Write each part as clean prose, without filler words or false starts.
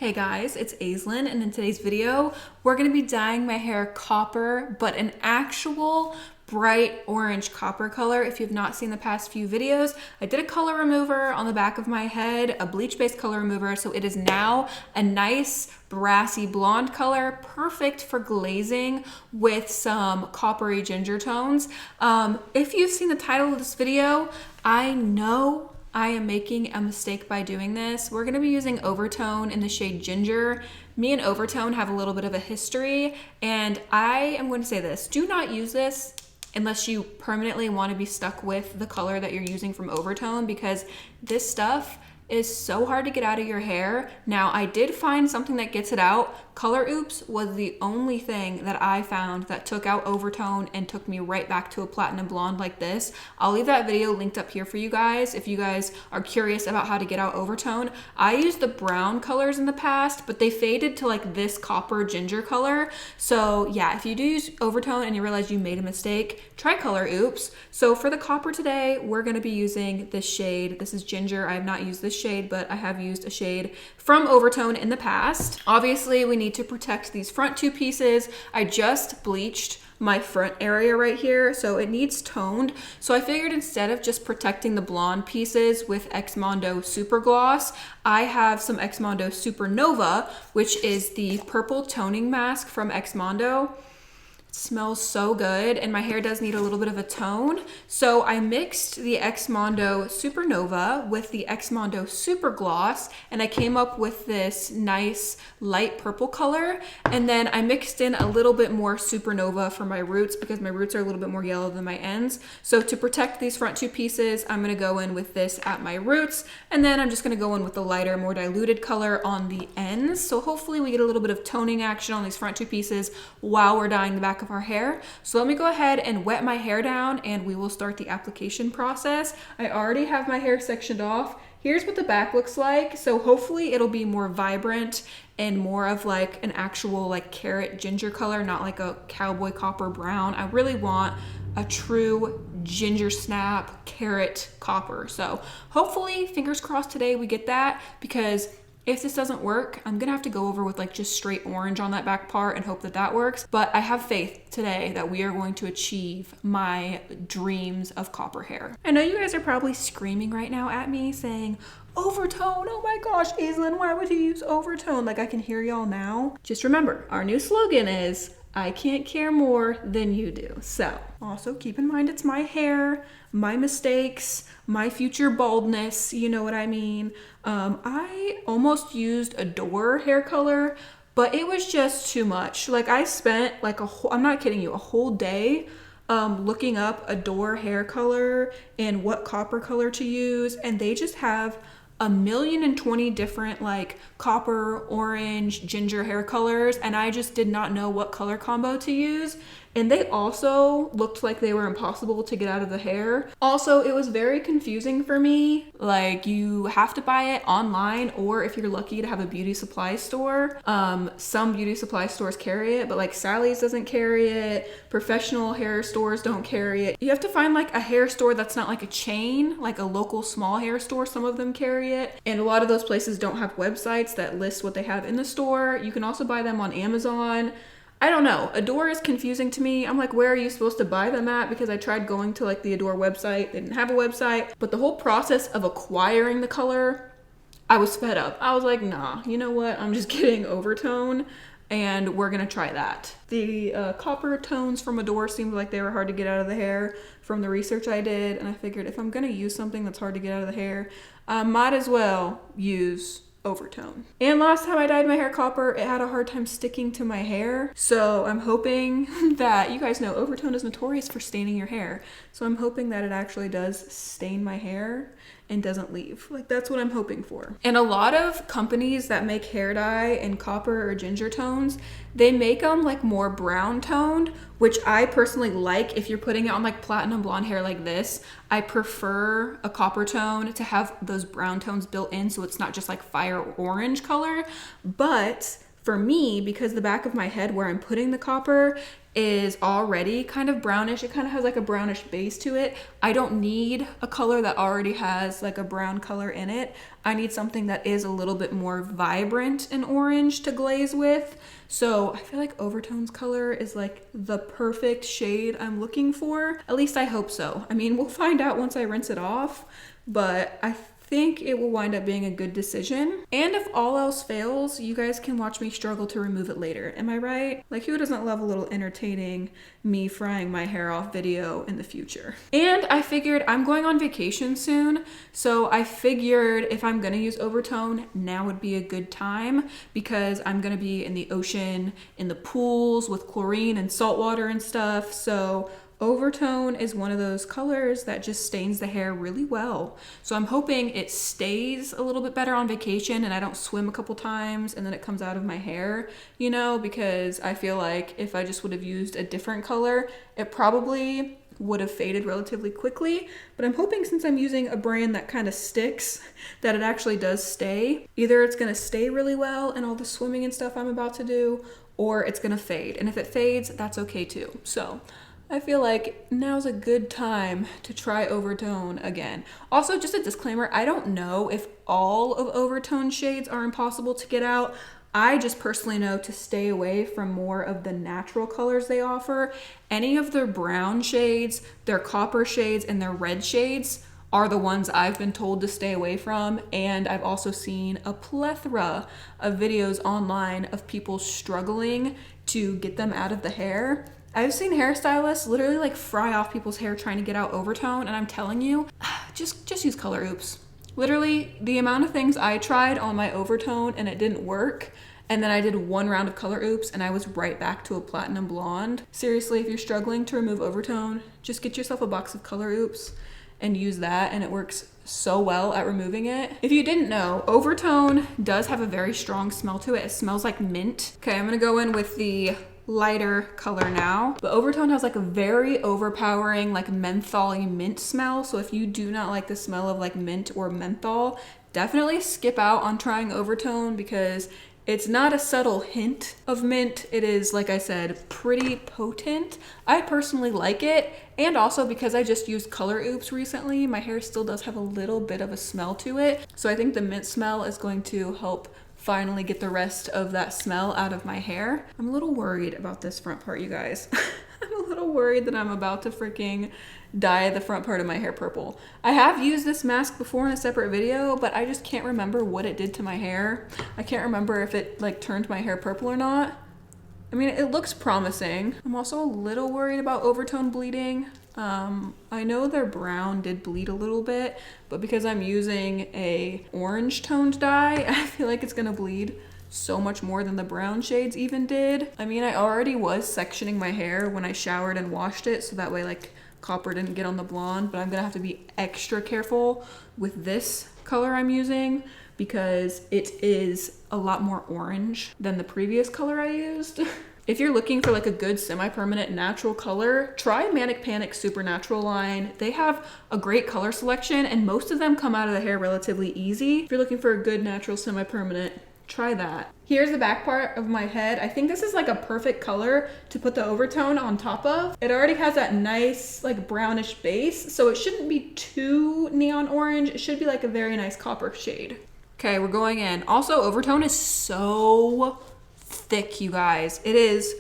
Hey guys, it's Aislinn, and in today's video, we're gonna be dyeing my hair copper, but an actual bright orange copper color. If you've not seen the past few videos, I did a color remover on the back of my head, a bleach-based color remover, so it is now a nice brassy blonde color, perfect for glazing with some coppery ginger tones. If you've seen the title of this video, I know I am making a mistake by doing this. We're gonna be using Overtone in the shade Ginger. Me and Overtone have a little bit of a history, and I am going to say this: do not use this unless you permanently want to be stuck with the color that you're using from Overtone, because this stuff is so hard to get out of your hair. Now, I did find something that gets it out. Color Oops was the only thing that I found that took out Overtone and took me right back to a platinum blonde like this. I'll leave that video linked up here for you guys if you guys are curious about how to get out Overtone. I used the brown colors in the past, but they faded to like this copper ginger color. So yeah, if you do use Overtone and you realize you made a mistake, try Color Oops. So for the copper today, we're gonna be using this shade. This is Ginger. I have not used this shade, but I have used a shade from Overtone in the past. Obviously, we need to protect these front two pieces. I just bleached my front area right here, so it needs toned. So I figured instead of just protecting the blonde pieces with XMONDO Super Gloss, I have some XMONDO Supernova, which is the purple toning mask from XMONDO. Smells so good, and my hair does need a little bit of a tone. So I mixed the XMONDO Supernova with the XMONDO Super Gloss, and I came up with this nice light purple color. And then I mixed in a little bit more Supernova for my roots because my roots are a little bit more yellow than my ends. So to protect these front two pieces, I'm gonna go in with this at my roots, and then I'm just gonna go in with the lighter, more diluted color on the ends. So hopefully we get a little bit of toning action on these front two pieces while we're dyeing the back of our hair. So let me go ahead and wet my hair down and we will start the application process. I already have my hair sectioned off. Here's what the back looks like. So hopefully it'll be more vibrant and more of like an actual like carrot ginger color, not like a cowboy copper brown. I really want a true ginger snap carrot copper. So hopefully, fingers crossed, today we get that, because if this doesn't work, I'm gonna have to go over with like just straight orange on that back part and hope that that works. But I have faith today that we are going to achieve my dreams of copper hair. I know you guys are probably screaming right now at me saying, Overtone, oh my gosh, Aislinn, why would you use Overtone? Like, I can hear y'all now. Just remember, our new slogan is, I can't care more than you do. So also keep in mind, it's my hair, my mistakes, my future baldness, you know what I mean? I almost used Adore hair color, but it was just too much. Like, I spent like I'm not kidding you, a whole day looking up Adore hair color and what copper color to use, and they just have 1,020 different like copper, orange, ginger hair colors, and I just did not know what color combo to use. And they also looked like they were impossible to get out of the hair. Also, it was very confusing for me. Like, you have to buy it online, or if you're lucky to have a beauty supply store. Some beauty supply stores carry it, but like Sally's doesn't carry it. Professional hair stores don't carry it. You have to find like a hair store that's not like a chain, like a local small hair store. Some of them carry it. And a lot of those places don't have websites that list what they have in the store. You can also buy them on Amazon. I don't know. Adore is confusing to me. I'm like, where are you supposed to buy them at? Because I tried going to like the Adore website. They didn't have a website. But the whole process of acquiring the color, I was fed up. I was like, nah, you know what? I'm just getting Overtone, and we're gonna try that. The copper tones from Adore seemed like they were hard to get out of the hair from the research I did. And I figured if I'm gonna use something that's hard to get out of the hair, I might as well use Overtone. And last time I dyed my hair copper, it had a hard time sticking to my hair. So I'm hoping that, you guys know Overtone is notorious for staining your hair. So I'm hoping that it actually does stain my hair and doesn't leave. Like, that's what I'm hoping for. And a lot of companies that make hair dye in copper or ginger tones, they make them like more brown toned, which I personally like. If you're putting it on like platinum blonde hair like this, I prefer a copper tone to have those brown tones built in, so it's not just like fire orange color. But For me, because the back of my head where I'm putting the copper is already kind of brownish, it kind of has like a brownish base to it. I don't need a color that already has like a brown color in it. I need something that is a little bit more vibrant in orange to glaze with. So I feel like Overtone's color is like the perfect shade I'm looking for. At least I hope so. I mean, we'll find out once I rinse it off, but I think it will wind up being a good decision. And if all else fails, you guys can watch me struggle to remove it later. Am I right? Like, who doesn't love a little entertaining me frying my hair off video in the future? And I figured I'm going on vacation soon, so I figured if I'm gonna use Overtone, now would be a good time because I'm gonna be in the ocean, in the pools with chlorine and salt water and stuff. So Overtone is one of those colors that just stains the hair really well. So I'm hoping it stays a little bit better on vacation and I don't swim a couple times and then it comes out of my hair, you know, because I feel like if I just would have used a different color, it probably would have faded relatively quickly. But I'm hoping since I'm using a brand that kind of sticks, that it actually does stay. Either it's gonna stay really well in all the swimming and stuff I'm about to do, or it's gonna fade. And if it fades, that's okay too. So I feel like now's a good time to try Overtone again. Also, just a disclaimer, I don't know if all of Overtone shades are impossible to get out. I just personally know to stay away from more of the natural colors they offer. Any of their brown shades, their copper shades, and their red shades are the ones I've been told to stay away from. And I've also seen a plethora of videos online of people struggling to get them out of the hair. I've seen hairstylists literally like fry off people's hair trying to get out Overtone, and I'm telling you, just use Color Oops. Literally, the amount of things I tried on my Overtone and it didn't work, and then I did one round of Color Oops and I was right back to a platinum blonde. Seriously, if you're struggling to remove Overtone, just get yourself a box of Color Oops and use that, and it works so well at removing it. If you didn't know, Overtone does have a very strong smell to it. It smells like mint. Okay, I'm gonna go in with the lighter color now, but Overtone has like a very overpowering like mentholy mint smell. So if you do not like the smell of like mint or menthol, definitely skip out on trying Overtone because it's not a subtle hint of mint. It is, like I said, pretty potent. I personally like it, and also because I just used Color Oops recently, my hair still does have a little bit of a smell to it. So I think the mint smell is going to help finally get the rest of that smell out of my hair. I'm a little worried about this front part, you guys. I'm a little worried that I'm about to freaking dye the front part of my hair purple. I have used this mask before in a separate video, but I just can't remember what it did to my hair. I can't remember if it like turned my hair purple or not. I mean, it looks promising. I'm also a little worried about Overtone bleeding. I know their brown did bleed a little bit, but because I'm using a orange toned dye, I feel like it's gonna bleed so much more than the brown shades even did. I mean, I already was sectioning my hair when I showered and washed it, so that way like copper didn't get on the blonde, but I'm gonna have to be extra careful with this color I'm using because it is a lot more orange than the previous color I used. If you're looking for like a good semi-permanent natural color, try Manic Panic Supernatural line. They have a great color selection and most of them come out of the hair relatively easy. If you're looking for a good natural semi-permanent, try that. Here's the back part of my head. I think this is like a perfect color to put the Overtone on top of. It already has that nice like brownish base, so it shouldn't be too neon orange. It should be like a very nice copper shade. Okay, we're going in. Also, Overtone is so thick, you guys. It is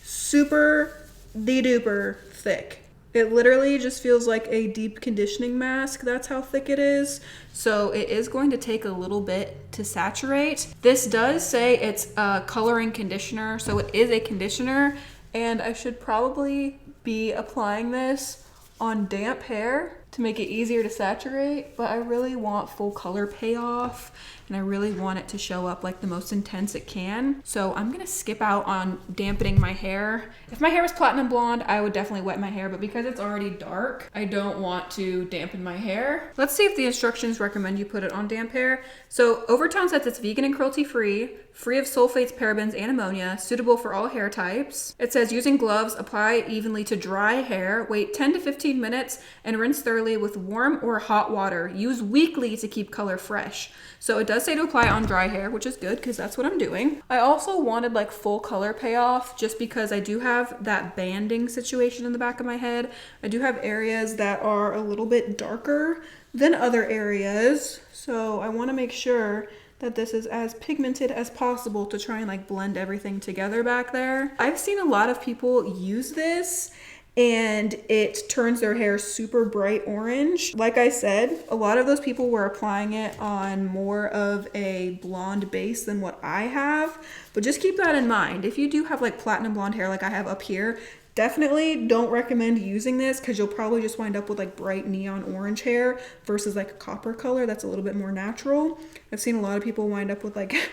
super duper thick. It literally just feels like a deep conditioning mask. That's how thick it is. So it is going to take a little bit to saturate. This does say it's a coloring conditioner, so it is a conditioner, and I should probably be applying this on damp hair to make it easier to saturate, but I really want full color payoff and I really want it to show up like the most intense it can. So I'm gonna skip out on dampening my hair. If my hair was platinum blonde, I would definitely wet my hair, but because it's already dark, I don't want to dampen my hair. Let's see if the instructions recommend you put it on damp hair. So Overtone says it's vegan and cruelty free, free of sulfates, parabens, and ammonia, suitable for all hair types. It says using gloves, apply evenly to dry hair, wait 10 to 15 minutes, and rinse thoroughly regularly with warm or hot water. Use weekly to keep color fresh. So it does say to apply on dry hair, which is good because that's what I'm doing. I also wanted like full color payoff just because I do have that banding situation in the back of my head. I do have areas that are a little bit darker than other areas. So I want to make sure that this is as pigmented as possible to try and like blend everything together back there. I've seen a lot of people use this and it turns their hair super bright orange. Like I said, a lot of those people were applying it on more of a blonde base than what I have, but just keep that in mind. If you do have like platinum blonde hair like I have up here, definitely don't recommend using this because you'll probably just wind up with like bright neon orange hair versus like a copper color that's a little bit more natural. I've seen a lot of people wind up with like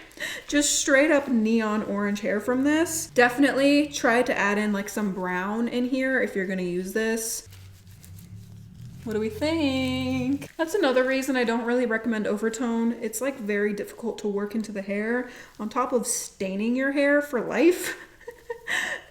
just straight up neon orange hair from this. Definitely try to add in like some brown in here if you're gonna use this. What do we think? That's another reason I don't really recommend Overtone. It's like very difficult to work into the hair on top of staining your hair for life.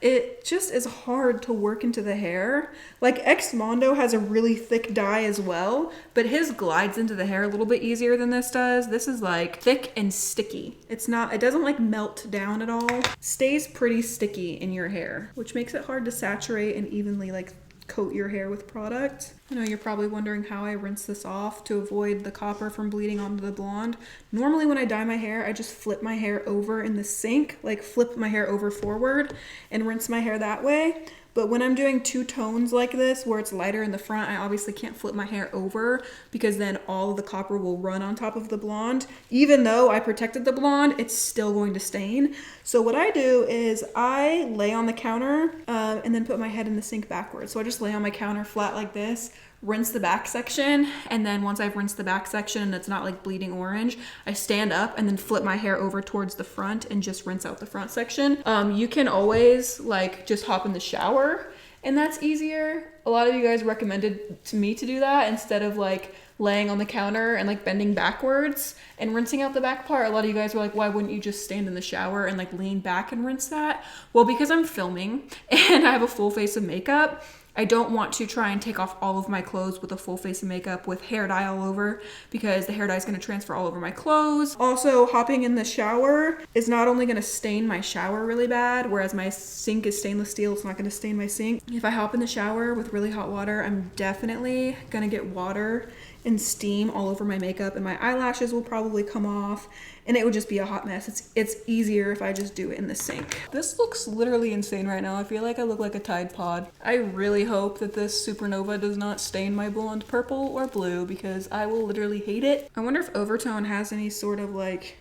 It just is hard to work into the hair. Like XMONDO has a really thick dye as well, but his glides into the hair a little bit easier than this does. This is like thick and sticky. It doesn't like melt down at all. Stays pretty sticky in your hair, which makes it hard to saturate and evenly like coat your hair with product. I know you're probably wondering how I rinse this off to avoid the copper from bleeding onto the blonde. Normally when I dye my hair, I just flip my hair over in the sink, like flip my hair over forward and rinse my hair that way. But when I'm doing two tones like this, where it's lighter in the front, I obviously can't flip my hair over because then all of the copper will run on top of the blonde. Even though I protected the blonde, it's still going to stain. So what I do is I lay on the counter and then put my head in the sink backwards. So I just lay on my counter flat like this, rinse the back section, and then once I've rinsed the back section and it's not like bleeding orange, I stand up and then flip my hair over towards the front and just rinse out the front section. You can always like just hop in the shower and that's easier. A lot of you guys recommended to me to do that instead of like laying on the counter and like bending backwards and rinsing out the back part. A lot of you guys were like, why wouldn't you just stand in the shower and like lean back and rinse that? Well, because I'm filming and I have a full face of makeup, I don't want to try and take off all of my clothes with a full face of makeup with hair dye all over because the hair dye is going to transfer all over my clothes. Also, hopping in the shower is not only going to stain my shower really bad, whereas my sink is stainless steel, it's not going to stain my sink. If I hop in the shower with really hot water, I'm definitely going to get water and steam all over my makeup and my eyelashes will probably come off and it would just be a hot mess. It's easier if I just do it in the sink. This looks literally insane right now. I feel like I look like a Tide Pod. I really hope that this supernova does not stain my blonde purple or blue because I will literally hate it. I wonder if Overtone has any sort of like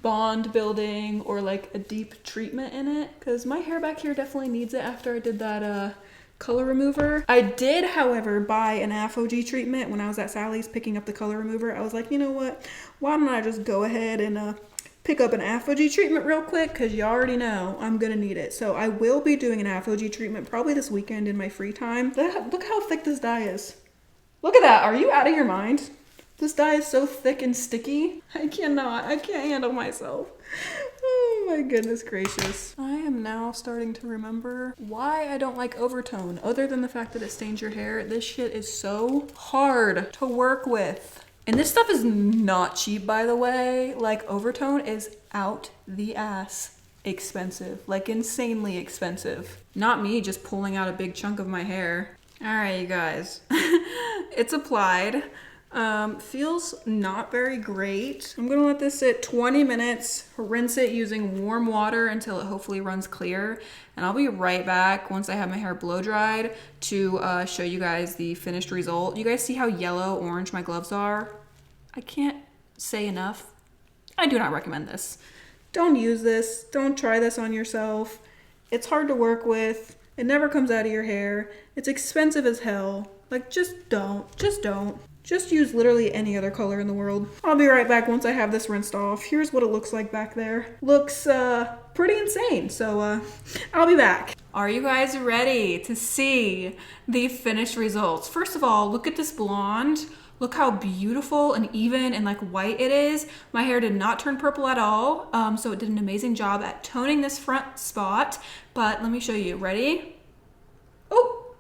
bond building or like a deep treatment in it because my hair back here definitely needs it after I did that color remover. I did, however, buy an AFOG treatment when I was at Sally's picking up the color remover. I was like, you know what? Why don't I just go ahead and pick up an AFOG treatment real quick because you already know I'm gonna need it. So I will be doing an AFOG treatment probably this weekend in my free time. Look how thick this dye is. Look at that. Are you out of your mind? This dye is so thick and sticky. I can't handle myself. Oh my goodness gracious. I am now starting to remember why I don't like Overtone. Other than the fact that it stains your hair, this shit is so hard to work with. And this stuff is not cheap, by the way. Like, Overtone is out the ass expensive. Like, insanely expensive. Not me just pulling out a big chunk of my hair. All right, you guys. It's applied. Feels not very great. I'm gonna let this sit 20 minutes, rinse it using warm water until it hopefully runs clear. And I'll be right back once I have my hair blow dried to show you guys the finished result. You guys see how yellow orange my gloves are? I can't say enough. I do not recommend this. Don't use this. Don't try this on yourself. It's hard to work with. It never comes out of your hair. It's expensive as hell. Like, just don't. Just don't. Just use literally any other color in the world. I'll be right back once I have this rinsed off. Here's what it looks like back there. Looks pretty insane, so I'll be back. Are you guys ready to see the finished results? First of all, look at this blonde. Look how beautiful and even and like white it is. My hair did not turn purple at all, so it did an amazing job at toning this front spot. But let me show you. Ready? Oh,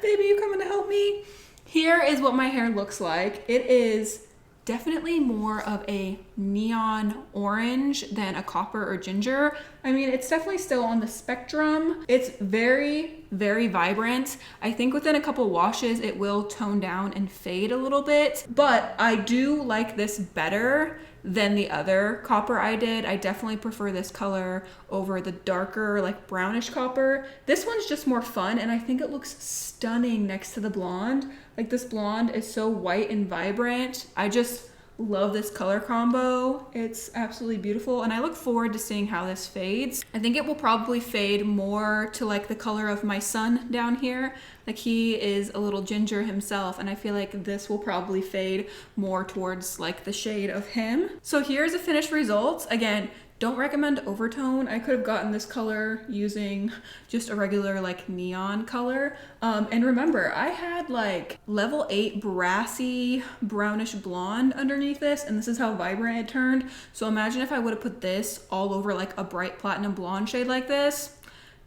baby, you coming to help me? Here is what my hair looks like. It is definitely more of a neon orange than a copper or ginger. I mean, it's definitely still on the spectrum. It's very, very vibrant. I think within a couple washes, it will tone down and fade a little bit, but I do like this better than the other copper I did. I definitely prefer this color over the darker, like brownish copper. This one's just more fun, and I think it looks stunning next to the blonde. Like, this blonde is so white and vibrant. I just love this color combo. It's absolutely beautiful, and I look forward to seeing how this fades. I think it will probably fade more to like the color of my son down here. Like, he is a little ginger himself, and I feel like this will probably fade more towards like the shade of him. So here's the finished results. Again, don't recommend Overtone. I could have gotten this color using just a regular like neon color. And remember, I had like level 8 brassy brownish blonde underneath this, and this is how vibrant it turned. So imagine if I would have put this all over like a bright platinum blonde shade like this.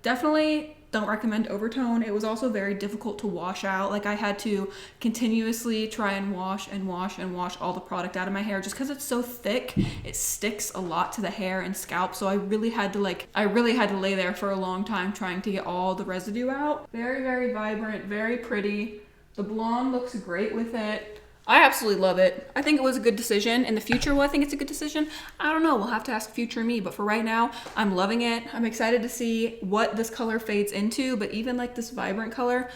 Definitely don't recommend Overtone. It was also very difficult to wash out. Like, I had to continuously try and wash and wash and wash all the product out of my hair just because it's so thick. It sticks a lot to the hair and scalp. So I really had to lay there for a long time trying to get all the residue out. Very, very vibrant, very pretty. The blonde looks great with it. I absolutely love it. I think it was a good decision. In the future, will I think it's a good decision? I don't know. We'll have to ask future me. But for right now, I'm loving it. I'm excited to see what this color fades into. But even like this vibrant color,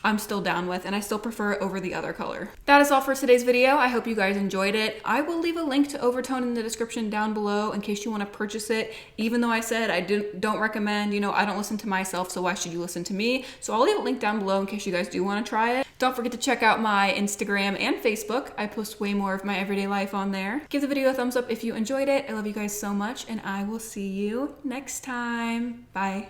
I'm still down with, and I still prefer it over the other color. That is all for today's video. I hope you guys enjoyed it. I will leave a link to Overtone in the description down below in case you want to purchase it. Even though I said I don't recommend, you know, I don't listen to myself, so why should you listen to me? So I'll leave a link down below in case you guys do want to try it. Don't forget to check out my Instagram and Facebook. I post way more of my everyday life on there. Give the video a thumbs up if you enjoyed it. I love you guys so much, and I will see you next time. Bye.